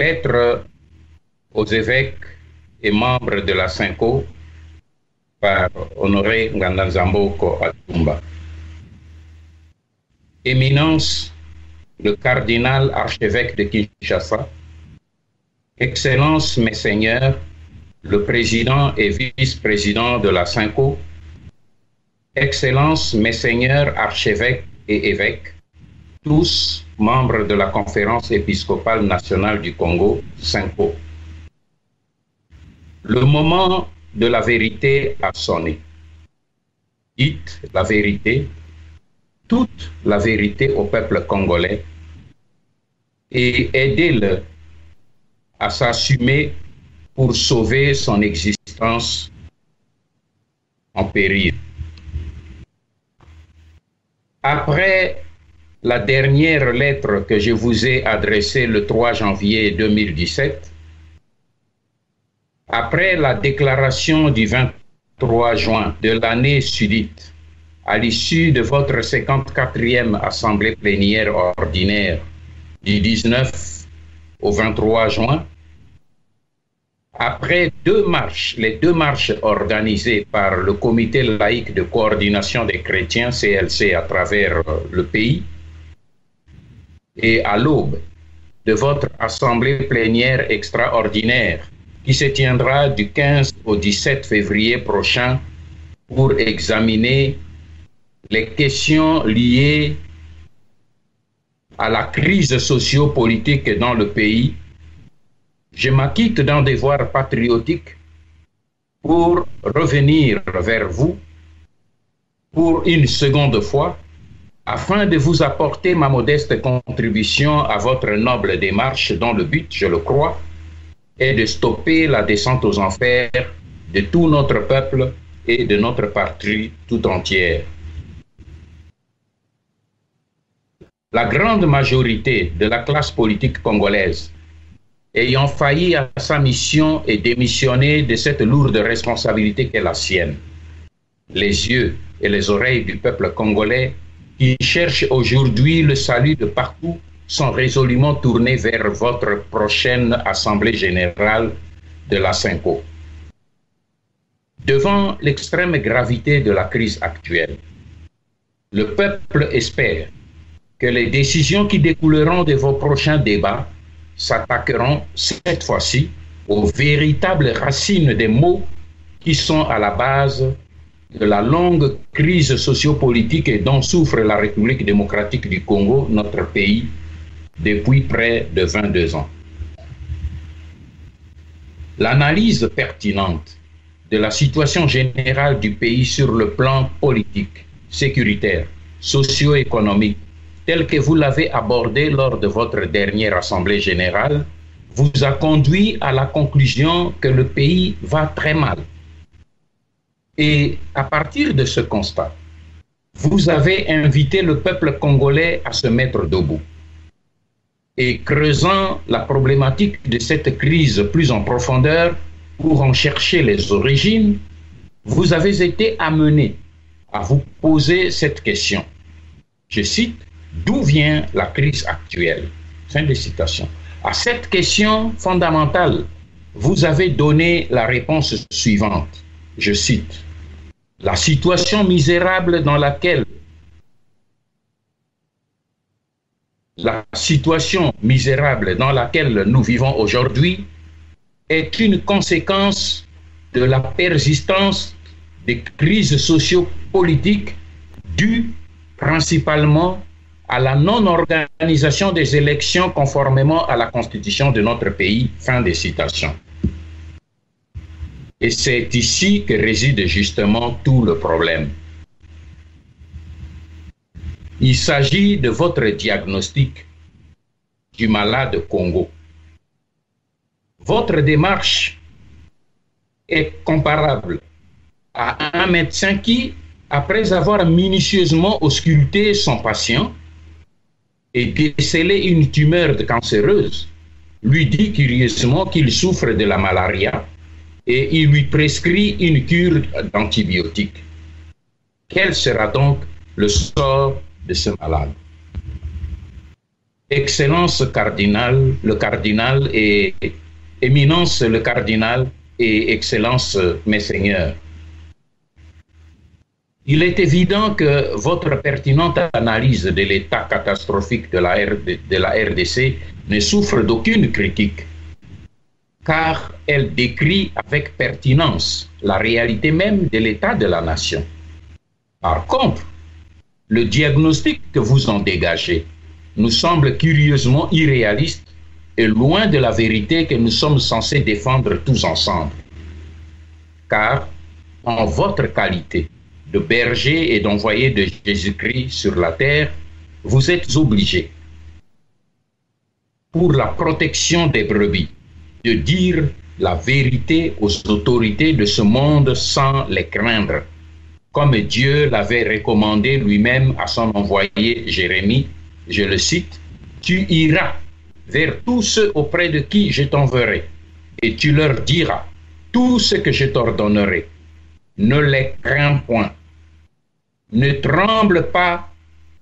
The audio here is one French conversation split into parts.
Lettre aux évêques et membres de la Cinco par Honoré Ngandanzamboko Atumba. Éminence, le cardinal archevêque de Kinshasa, Excellences, mes seigneurs, le président et vice-président de la Cinco, Excellences, mes seigneurs, archevêques et évêques, tous membres de la Conférence épiscopale nationale du Congo, Cinco. Le moment de la vérité a sonné. Dites la vérité, toute la vérité au peuple congolais et aidez-le à s'assumer pour sauver son existence en péril. Après la dernière lettre que je vous ai adressée le 3 janvier 2017, après la déclaration du 23 juin de l'année sudite, à l'issue de votre 54e Assemblée plénière ordinaire du 19 au 23 juin, après les deux marches organisées par le Comité laïque de coordination des chrétiens, CLC, à travers le pays, et à l'aube de votre Assemblée plénière extraordinaire qui se tiendra du 15 au 17 février prochain pour examiner les questions liées à la crise socio-politique dans le pays, je m'acquitte d'un devoir patriotique pour revenir vers vous pour une seconde fois afin de vous apporter ma modeste contribution à votre noble démarche dont le but, je le crois, est de stopper la descente aux enfers de tout notre peuple et de notre patrie tout entière. La grande majorité de la classe politique congolaise ayant failli à sa mission et démissionné de cette lourde responsabilité qu'est la sienne. Les yeux et les oreilles du peuple congolais qui cherchent aujourd'hui le salut de partout sont résolument tournés vers votre prochaine Assemblée générale de la Cinco. Devant l'extrême gravité de la crise actuelle, le peuple espère que les décisions qui découleront de vos prochains débats s'attaqueront cette fois-ci aux véritables racines des maux qui sont à la base de la longue crise sociopolitique dont souffre la République démocratique du Congo, notre pays, depuis près de 22 ans. L'analyse pertinente de la situation générale du pays sur le plan politique, sécuritaire, socio-économique, tel que vous l'avez abordé lors de votre dernière Assemblée générale, vous a conduit à la conclusion que le pays va très mal. Et à partir de ce constat, vous avez invité le peuple congolais à se mettre debout. Et creusant la problématique de cette crise plus en profondeur pour en chercher les origines, vous avez été amené à vous poser cette question. Je cite, « D'où vient la crise actuelle ?» Fin de citation. À cette question fondamentale, vous avez donné la réponse suivante. Je cite, « La situation misérable dans laquelle nous vivons aujourd'hui est une conséquence de la persistance des crises socio-politiques dues principalement à la non-organisation des élections conformément à la constitution de notre pays. » Fin de citation. Et c'est ici que réside justement tout le problème. Il s'agit de votre diagnostic du malade Congo. Votre démarche est comparable à un médecin qui, après avoir minutieusement ausculté son patient et décelé une tumeur cancéreuse, lui dit curieusement qu'il souffre de la malaria et il lui prescrit une cure d'antibiotiques. Quel sera donc le sort de ce malade? Excellence cardinal, le cardinal et Éminence le cardinal et Excellence mes seigneurs. Il est évident que votre pertinente analyse de l'état catastrophique de la RDC ne souffre d'aucune critique, car elle décrit avec pertinence la réalité même de l'état de la nation. Par contre, le diagnostic que vous en dégagez nous semble curieusement irréaliste et loin de la vérité que nous sommes censés défendre tous ensemble. Car, en votre qualité de berger et d'envoyé de Jésus-Christ sur la terre, vous êtes obligés, pour la protection des brebis, de dire la vérité aux autorités de ce monde sans les craindre, comme Dieu l'avait recommandé lui-même à son envoyé Jérémie. Je le cite, « Tu iras vers tous ceux auprès de qui je t'enverrai, et tu leur diras tout ce que je t'ordonnerai. Ne les crains point. Ne tremble pas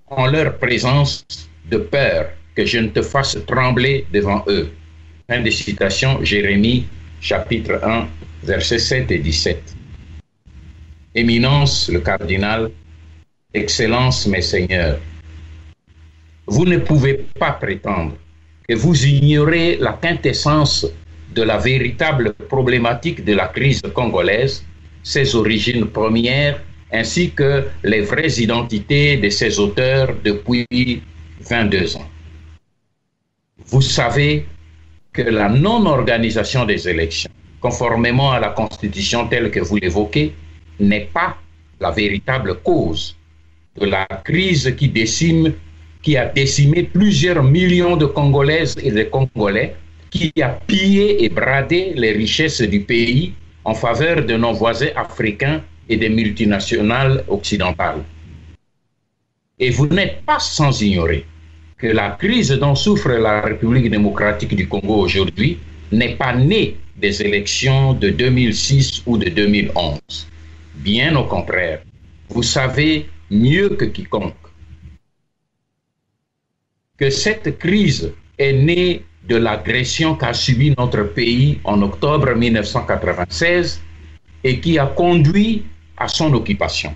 en leur présence de peur que je ne te fasse trembler devant eux. » Fin de citation, Jérémie, chapitre 1, versets 7 et 17. Éminence, le cardinal, Excellence, mes seigneurs, vous ne pouvez pas prétendre que vous ignorez la quintessence de la véritable problématique de la crise congolaise, ses origines premières, ainsi que les vraies identités de ses auteurs depuis 22 ans. Vous savez que la non-organisation des élections, conformément à la Constitution telle que vous l'évoquez, n'est pas la véritable cause de la crise qui a décimé plusieurs millions de Congolaises et de Congolais, qui a pillé et bradé les richesses du pays en faveur de nos voisins africains et des multinationales occidentales. Et vous n'êtes pas sans ignorer que la crise dont souffre la République démocratique du Congo aujourd'hui n'est pas née des élections de 2006 ou de 2011. Bien au contraire, vous savez mieux que quiconque que cette crise est née de l'agression qu'a subie notre pays en octobre 1996 et qui a conduit à son occupation.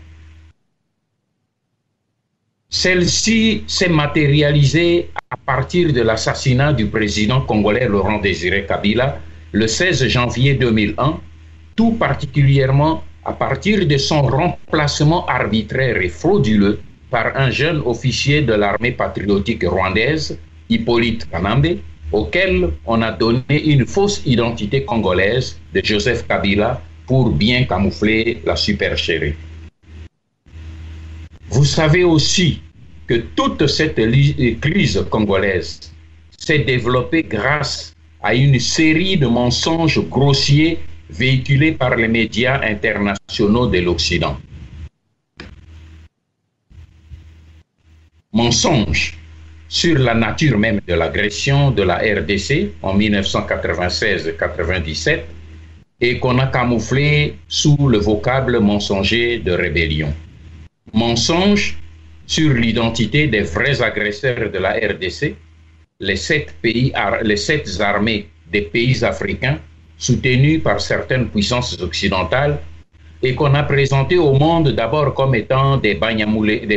Celle-ci s'est matérialisée à partir de l'assassinat du président congolais Laurent Désiré Kabila le 16 janvier 2001, tout particulièrement à partir de son remplacement arbitraire et frauduleux par un jeune officier de l'armée patriotique rwandaise, Hippolyte Kanambe, auquel on a donné une fausse identité congolaise de Joseph Kabila pour bien camoufler la supercherie. Vous savez aussi que toute cette crise congolaise s'est développée grâce à une série de mensonges grossiers véhiculés par les médias internationaux de l'Occident. Mensonges sur la nature même de l'agression de la RDC en 1996-97 et qu'on a camouflé sous le vocable mensonger de rébellion. Mensonges sur l'identité des vrais agresseurs de la RDC, les 7 armées des pays africains soutenues par certaines puissances occidentales et qu'on a présenté au monde d'abord comme étant des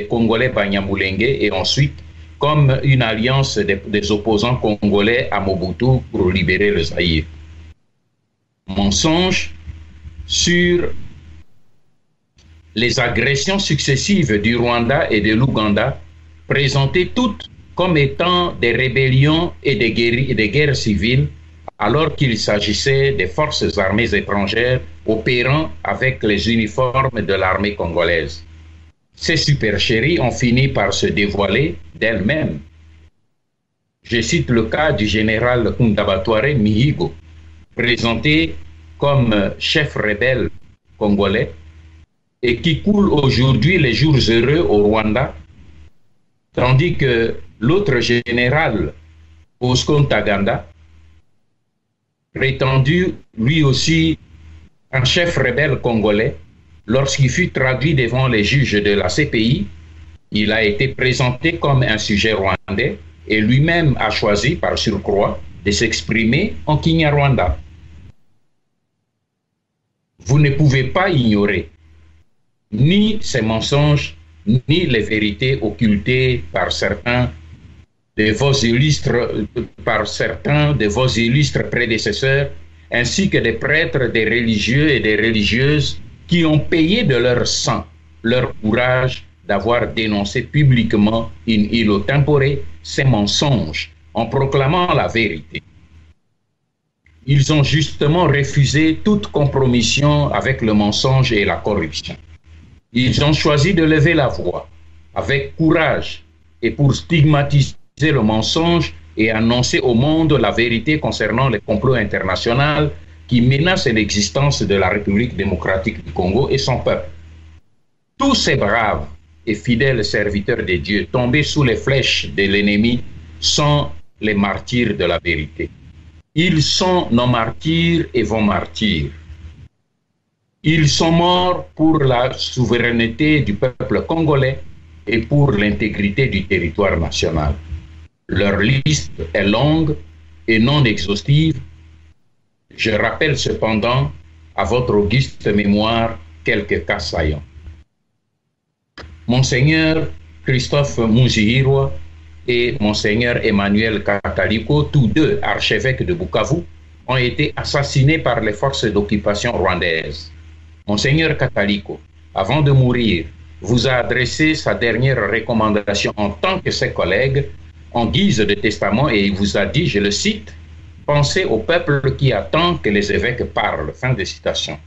Congolais Banyamulenge et ensuite comme une alliance des opposants congolais à Mobutu pour libérer le Zaïre. Mensonges sur les agressions successives du Rwanda et de l'Ouganda, présentées toutes comme étant des rébellions et des guerres civiles, alors qu'il s'agissait des forces armées étrangères opérant avec les uniformes de l'armée congolaise. Ces supercheries ont fini par se dévoiler d'elles-mêmes. Je cite le cas du général Kundabatware Mihigo, présenté comme chef rebelle congolais et qui coule aujourd'hui les jours heureux au Rwanda, tandis que l'autre général, Bosco Ntaganda, prétendu lui aussi un chef rebelle congolais, lorsqu'il fut traduit devant les juges de la CPI, il a été présenté comme un sujet rwandais et lui-même a choisi, par surcroît, de s'exprimer en Kinyarwanda. Vous ne pouvez pas ignorer ni ces mensonges, ni les vérités occultées par certains de vos illustres prédécesseurs, ainsi que des prêtres, des religieux et des religieuses qui ont payé de leur sang, leur courage d'avoir dénoncé publiquement in illo tempore ces mensonges en proclamant la vérité. Ils ont justement refusé toute compromission avec le mensonge et la corruption. Ils ont choisi de lever la voix avec courage et pour stigmatiser le mensonge et annoncer au monde la vérité concernant les complots internationaux qui menacent l'existence de la République démocratique du Congo et son peuple. Tous ces braves et fidèles serviteurs de Dieu tombés sous les flèches de l'ennemi sont les martyrs de la vérité. Ils sont nos martyrs et vos martyrs. Ils sont morts pour la souveraineté du peuple congolais et pour l'intégrité du territoire national. Leur liste est longue et non exhaustive. Je rappelle cependant à votre auguste mémoire quelques cas saillants. Monseigneur Christophe Muzihirwa et Monseigneur Emmanuel Kataliko, tous deux archevêques de Bukavu, ont été assassinés par les forces d'occupation rwandaises. Monseigneur Kataliko, avant de mourir, vous a adressé sa dernière recommandation en tant que ses collègues en guise de testament et il vous a dit, je le cite, « Pensez au peuple qui attend que les évêques parlent ». Fin de citation.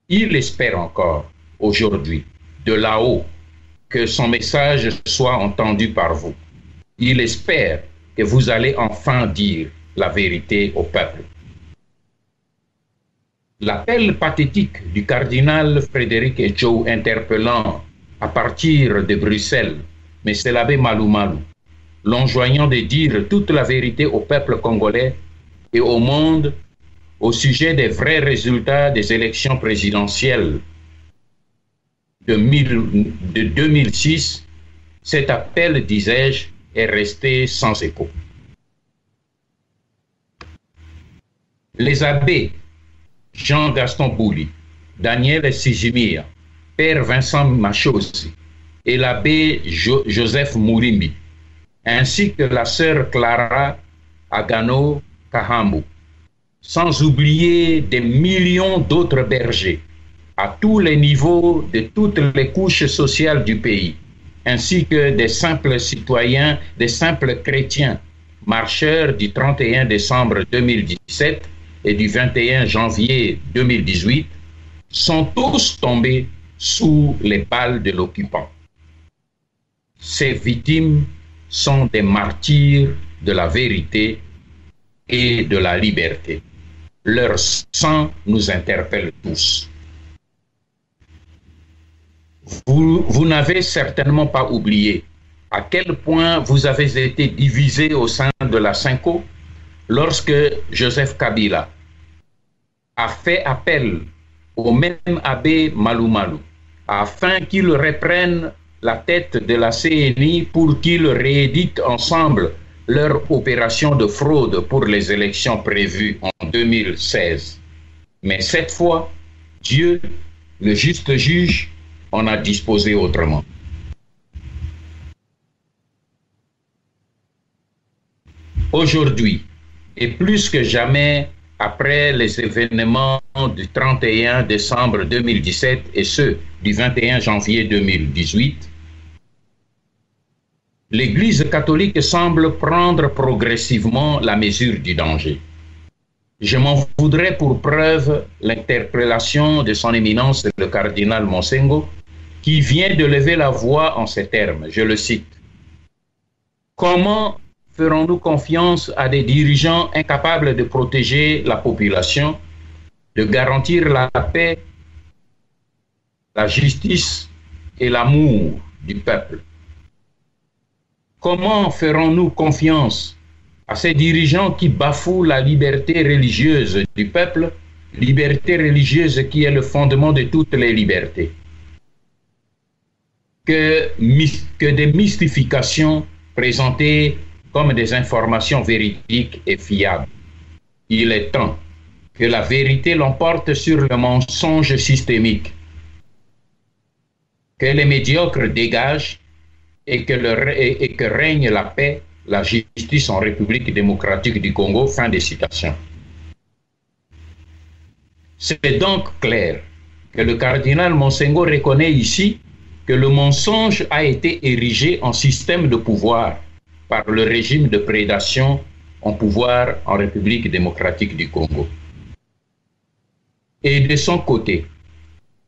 Il espère encore, aujourd'hui, de là-haut, que son message soit entendu par vous. Il espère que vous allez enfin dire la vérité au peuple. L'appel pathétique du cardinal Frédéric Etchou interpellant à partir de Bruxelles M. l'abbé Malou Malou, l'enjoignant de dire toute la vérité au peuple congolais et au monde au sujet des vrais résultats des élections présidentielles de 2006, cet appel, disais-je, est resté sans écho. Les abbés Jean-Gaston Bouli, Daniel Sijimia, Père Vincent Machosi et l'abbé Joseph Mourimbi, ainsi que la sœur Clara Agano Kahambu, sans oublier des millions d'autres bergers à tous les niveaux de toutes les couches sociales du pays, ainsi que des simples citoyens, des simples chrétiens, marcheurs du 31 décembre 2017 et du 21 janvier 2018, sont tous tombés sous les balles de l'occupant. Ces victimes sont des martyrs de la vérité et de la liberté. Leur sang nous interpelle tous. Vous n'avez certainement pas oublié à quel point vous avez été divisés au sein de la SYNCO lorsque Joseph Kabila a fait appel au même abbé Malou Malou afin qu'il reprenne la tête de la CNI pour qu'ils rééditent ensemble leur opération de fraude pour les élections prévues en 2016. Mais cette fois, Dieu, le juste juge, en a disposé autrement. Aujourd'hui, et plus que jamais après les événements du 31 décembre 2017 et ceux du 21 janvier 2018, l'Église catholique semble prendre progressivement la mesure du danger. Je m'en voudrais pour preuve l'interpellation de son éminence le cardinal Monsengo, qui vient de lever la voix en ces termes, je le cite. « Comment ferons-nous confiance à des dirigeants incapables de protéger la population, de garantir la paix, la justice et l'amour du peuple? Comment ferons-nous confiance à ces dirigeants qui bafouent la liberté religieuse du peuple, liberté religieuse qui est le fondement de toutes les libertés? Que des mystifications présentées comme des informations véridiques et fiables. Il est temps que la vérité l'emporte sur le mensonge systémique, que les médiocres dégagent et que règne la paix, la justice en République démocratique du Congo. Fin des citations. C'est donc clair que le cardinal Monsengo reconnaît ici que le mensonge a été érigé en système de pouvoir par le régime de prédation en pouvoir en République démocratique du Congo. Et de son côté,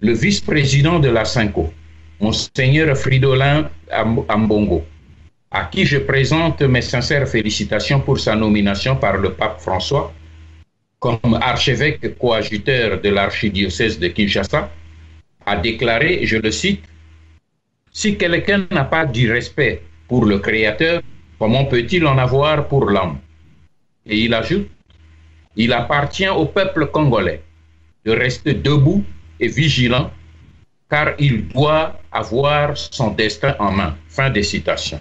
le vice-président de la SYNCO, Monseigneur Fridolin Ambongo, à qui je présente mes sincères félicitations pour sa nomination par le pape François comme archevêque coadjuteur de l'archidiocèse de Kinshasa, a déclaré, je le cite, « Si quelqu'un n'a pas du respect pour le Créateur, comment peut-il en avoir pour l'homme ?» Et il ajoute, « Il appartient au peuple congolais de rester debout et vigilant, car il doit avoir son destin en main. » Fin des citations.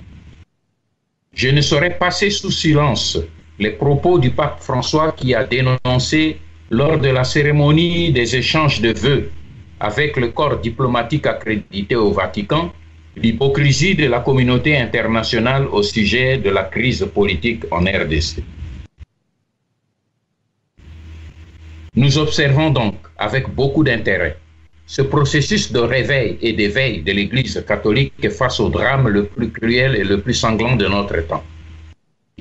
Je ne saurais passer sous silence les propos du pape François qui a dénoncé lors de la cérémonie des échanges de vœux avec le corps diplomatique accrédité au Vatican, l'hypocrisie de la communauté internationale au sujet de la crise politique en RDC. Nous observons donc avec beaucoup d'intérêt ce processus de réveil et d'éveil de l'Église catholique face au drame le plus cruel et le plus sanglant de notre temps.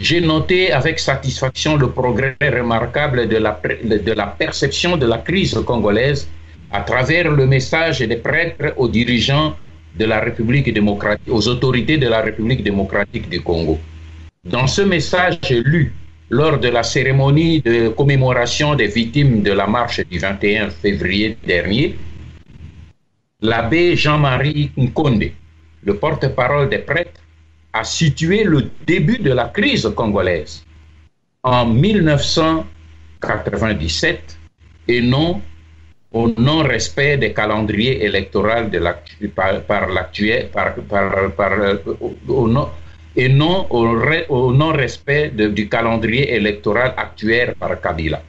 J'ai noté avec satisfaction le progrès remarquable de la perception de la crise congolaise à travers le message des prêtres aux dirigeants de la République démocratique, aux autorités de la République démocratique du Congo. Dans ce message lu lors de la cérémonie de commémoration des victimes de la marche du 21 février dernier, l'abbé Jean-Marie Nkonde, le porte-parole des prêtres, a situé le début de la crise congolaise en 1997 et non au non-respect des calendriers électoraux et non au non-respect du calendrier électoral actuel par Kabila.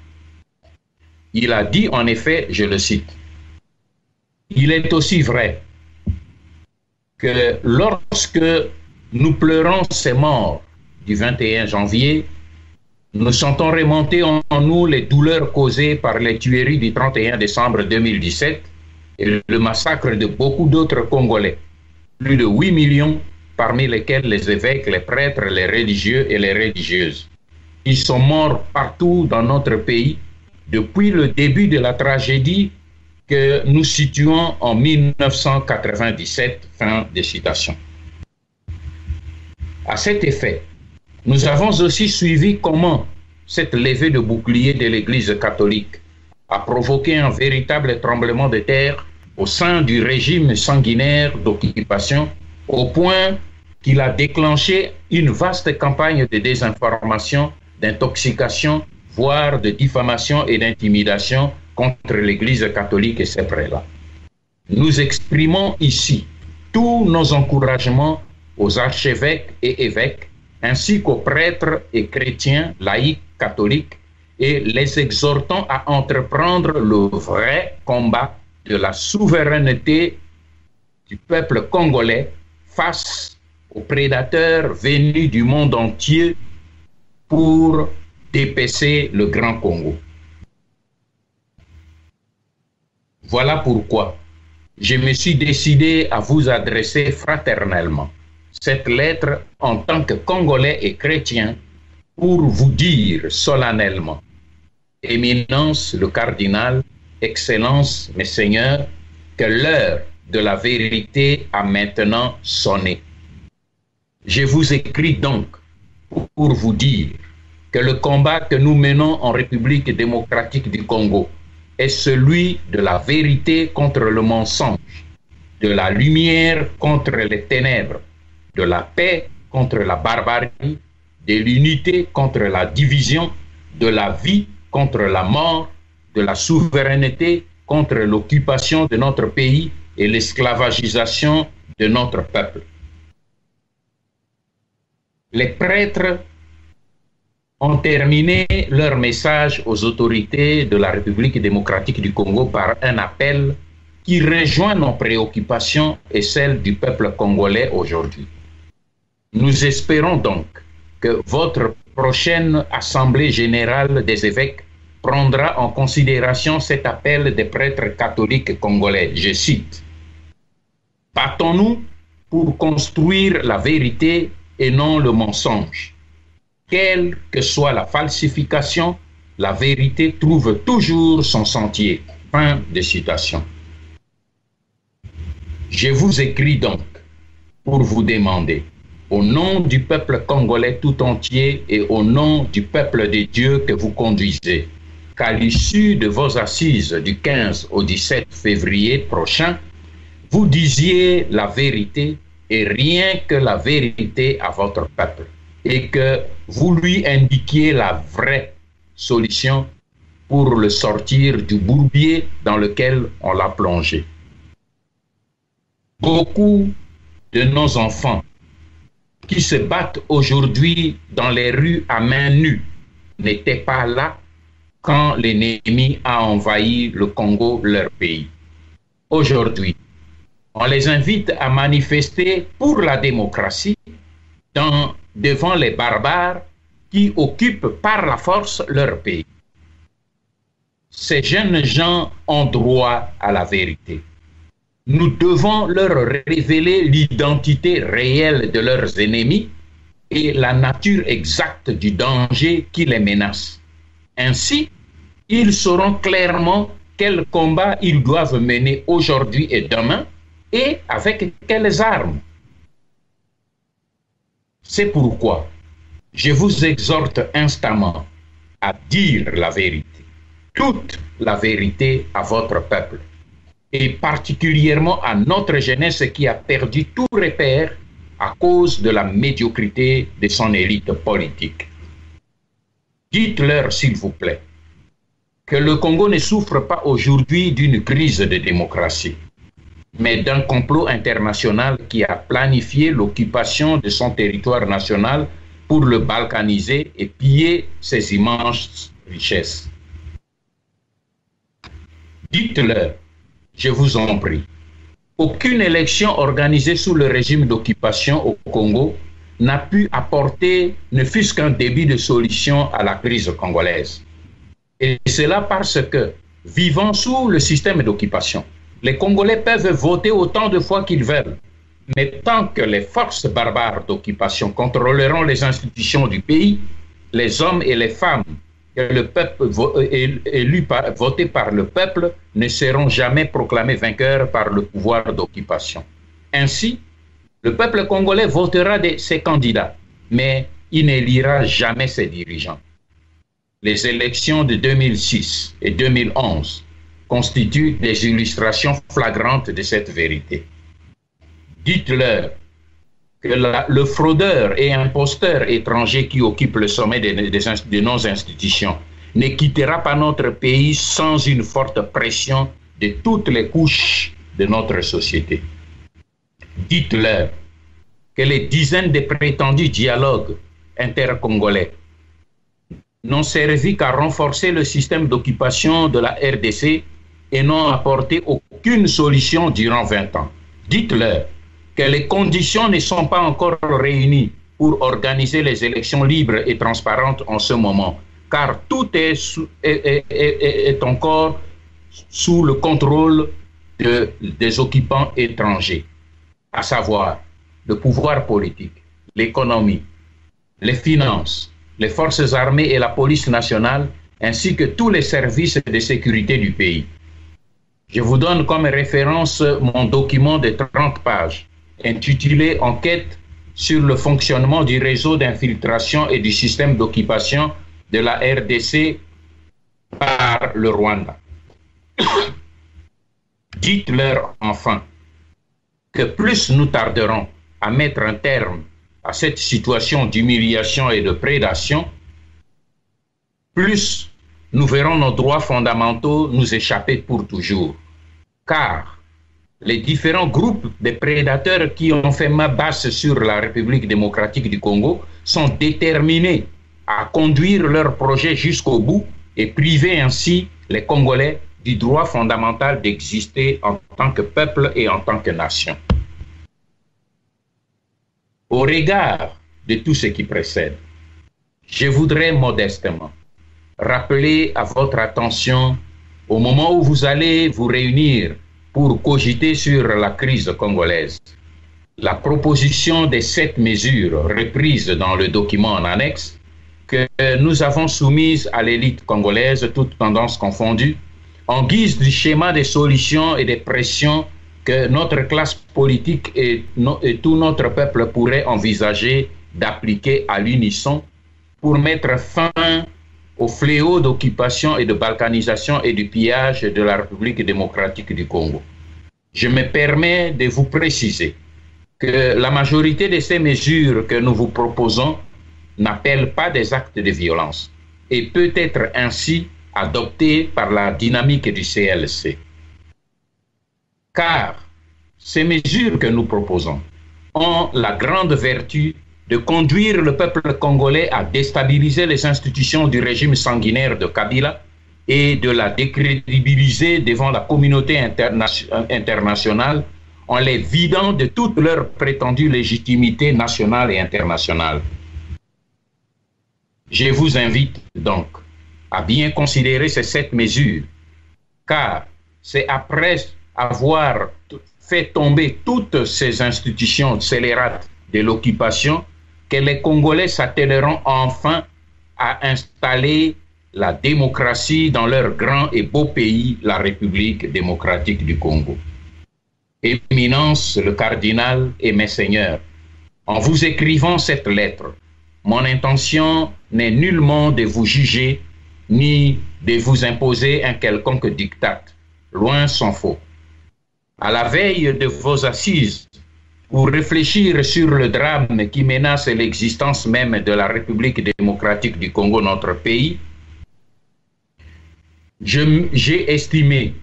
Il a dit en effet, je le cite, « Il est aussi vrai que lorsque nous pleurons ces morts du 21 janvier, nous sentons remonter en nous les douleurs causées par les tueries du 31 décembre 2017 et le massacre de beaucoup d'autres Congolais, plus de 8 millions, parmi lesquels les évêques, les prêtres, les religieux et les religieuses. Ils sont morts partout dans notre pays depuis le début de la tragédie que nous situons en 1997. » Fin de citation. À cet effet, nous avons aussi suivi comment cette levée de bouclier de l'Église catholique a provoqué un véritable tremblement de terre au sein du régime sanguinaire d'occupation, au point qu'il a déclenché une vaste campagne de désinformation, d'intoxication, voire de diffamation et d'intimidation contre l'Église catholique et ses prélats. Nous exprimons ici tous nos encouragements aux archevêques et évêques, ainsi qu'aux prêtres et chrétiens, laïcs, catholiques, et les exhortons à entreprendre le vrai combat de la souveraineté du peuple congolais face aux prédateurs venus du monde entier pour dépecer le Grand Congo. Voilà pourquoi je me suis décidé à vous adresser fraternellement cette lettre en tant que Congolais et chrétien pour vous dire solennellement, Éminence le cardinal, Excellence, mes seigneurs, que l'heure de la vérité a maintenant sonné. Je vous écris donc pour vous dire que le combat que nous menons en République démocratique du Congo est celui de la vérité contre le mensonge, de la lumière contre les ténèbres, de la paix contre la barbarie, de l'unité contre la division, de la vie contre la mort, de la souveraineté contre l'occupation de notre pays et l'esclavagisation de notre peuple. Les prêtres ont terminé leur message aux autorités de la République démocratique du Congo par un appel qui rejoint nos préoccupations et celles du peuple congolais aujourd'hui. Nous espérons donc que votre prochaine Assemblée générale des évêques prendra en considération cet appel des prêtres catholiques congolais. Je cite: « Battons-nous pour construire la vérité et non le mensonge. Quelle que soit la falsification, la vérité trouve toujours son sentier. » Fin de citation. Je vous écris donc pour vous demander, au nom du peuple congolais tout entier et au nom du peuple de Dieu que vous conduisez, qu'à l'issue de vos assises du 15 au 17 février prochain, vous disiez la vérité et rien que la vérité à votre peuple, et que vous lui indiquiez la vraie solution pour le sortir du bourbier dans lequel on l'a plongé. Beaucoup de nos enfants qui se battent aujourd'hui dans les rues à main nue n'étaient pas là quand l'ennemi a envahi le Congo, leur pays. Aujourd'hui, on les invite à manifester pour la démocratie devant les barbares qui occupent par la force leur pays. Ces jeunes gens ont droit à la vérité. Nous devons leur révéler l'identité réelle de leurs ennemis et la nature exacte du danger qui les menace. Ainsi, ils sauront clairement quel combat ils doivent mener aujourd'hui et demain et avec quelles armes. C'est pourquoi je vous exhorte instamment à dire la vérité, toute la vérité à votre peuple, et particulièrement à notre jeunesse qui a perdu tout repère à cause de la médiocrité de son élite politique. Dites-leur, s'il vous plaît, que le Congo ne souffre pas aujourd'hui d'une crise de démocratie, mais d'un complot international qui a planifié l'occupation de son territoire national pour le balkaniser et piller ses immenses richesses. Dites-leur, je vous en prie, aucune élection organisée sous le régime d'occupation au Congo n'a pu apporter ne fût-ce qu'un début de solution à la crise congolaise. Et cela parce que, vivant sous le système d'occupation, les Congolais peuvent voter autant de fois qu'ils veulent. Mais tant que les forces barbares d'occupation contrôleront les institutions du pays, les hommes et les femmes que le peuple votés par le peuple ne seront jamais proclamés vainqueurs par le pouvoir d'occupation. Ainsi, le peuple congolais votera ses candidats, mais il n'élira jamais ses dirigeants. Les élections de 2006 et 2011 constituent des illustrations flagrantes de cette vérité. Dites-leur que le fraudeur et imposteur étranger qui occupe le sommet de nos institutions ne quittera pas notre pays sans une forte pression de toutes les couches de notre société. Dites-leur que les dizaines de prétendus dialogues intercongolais n'ont servi qu'à renforcer le système d'occupation de la RDC et n'ont apporté aucune solution durant 20 ans. Dites-leur que les conditions ne sont pas encore réunies pour organiser les élections libres et transparentes en ce moment, car tout est encore sous le contrôle des occupants étrangers, à savoir le pouvoir politique, l'économie, les finances, les forces armées et la police nationale, ainsi que tous les services de sécurité du pays. Je vous donne comme référence mon document de 30 pages, intitulé « Enquête sur le fonctionnement du réseau d'infiltration et du système d'occupation de la RDC par le Rwanda ». Dites-leur enfin que plus nous tarderons à mettre un terme à cette situation d'humiliation et de prédation, plus nous verrons nos droits fondamentaux nous échapper pour toujours. Car les différents groupes de prédateurs qui ont fait main basse sur la République démocratique du Congo sont déterminés à conduire leur projet jusqu'au bout et priver ainsi les Congolais du droit fondamental d'exister en tant que peuple et en tant que nation. Au regard de tout ce qui précède, je voudrais modestement rappeler à votre attention, au moment où vous allez vous réunir pour cogiter sur la crise congolaise, la proposition des 7 mesures reprises dans le document en annexe que nous avons soumise à l'élite congolaise, toutes tendances confondues, en guise du schéma des solutions et des pressions que notre classe politique et tout notre peuple pourrait envisager d'appliquer à l'unisson pour mettre fin au fléau d'occupation et de balkanisation et du pillage de la République démocratique du Congo. Je me permets de vous préciser que la majorité de ces mesures que nous vous proposons n'appellent pas des actes de violence et peut être ainsi adoptée par la dynamique du CLC. Car ces mesures que nous proposons ont la grande vertu de conduire le peuple congolais à déstabiliser les institutions du régime sanguinaire de Kabila et de la décrédibiliser devant la communauté internationale en les vidant de toute leur prétendue légitimité nationale et internationale. Je vous invite donc à bien considérer ces 7 mesures, car c'est après avoir fait tomber toutes ces institutions scélérates de l'occupation que les Congolais s'attelleront enfin à installer la démocratie dans leur grand et beau pays, la République démocratique du Congo. Éminence, le cardinal et mes seigneurs, en vous écrivant cette lettre, mon intention n'est nullement de vous juger ni de vous imposer un quelconque diktat, loin s'en faut. À la veille de vos assises, pour réfléchir sur le drame qui menace l'existence même de la République démocratique du Congo, notre pays, j'ai estimé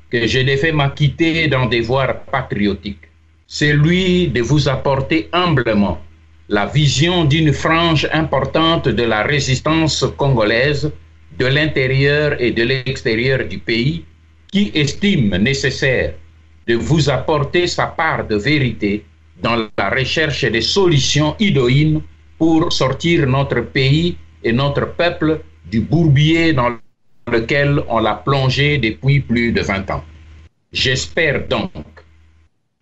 que je devais m'acquitter d'un devoir patriotique, celui de vous apporter humblement la vision d'une frange importante de la résistance congolaise de l'intérieur et de l'extérieur du pays, qui estime nécessaire de vous apporter sa part de vérité dans la recherche des solutions idoines pour sortir notre pays et notre peuple du bourbier dans lequel on l'a plongé depuis plus de 20 ans. J'espère donc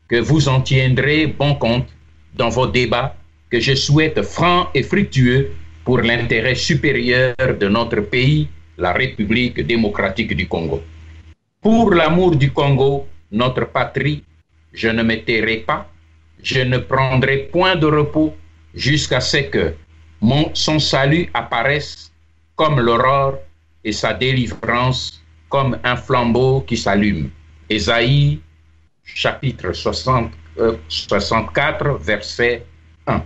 que vous en tiendrez bon compte dans vos débats que je souhaite francs et fructueux pour l'intérêt supérieur de notre pays, la République démocratique du Congo. Pour l'amour du Congo, notre patrie, je ne me tairai pas, je ne prendrai point de repos jusqu'à ce que son salut apparaisse comme l'aurore et sa délivrance comme un flambeau qui s'allume. Ésaïe, chapitre 64, verset 1.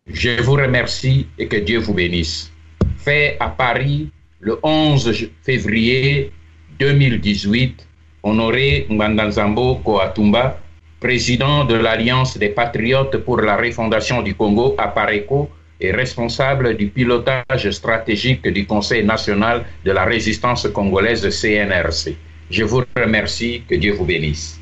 Je vous remercie et que Dieu vous bénisse. Fait à Paris le 11 février 2018, Honoré Mbandanzambo Koatumba, président de l'Alliance des Patriotes pour la refondation du Congo, APARECO, et responsable du pilotage stratégique du Conseil national de la résistance congolaise CNRC. Je vous remercie, que Dieu vous bénisse.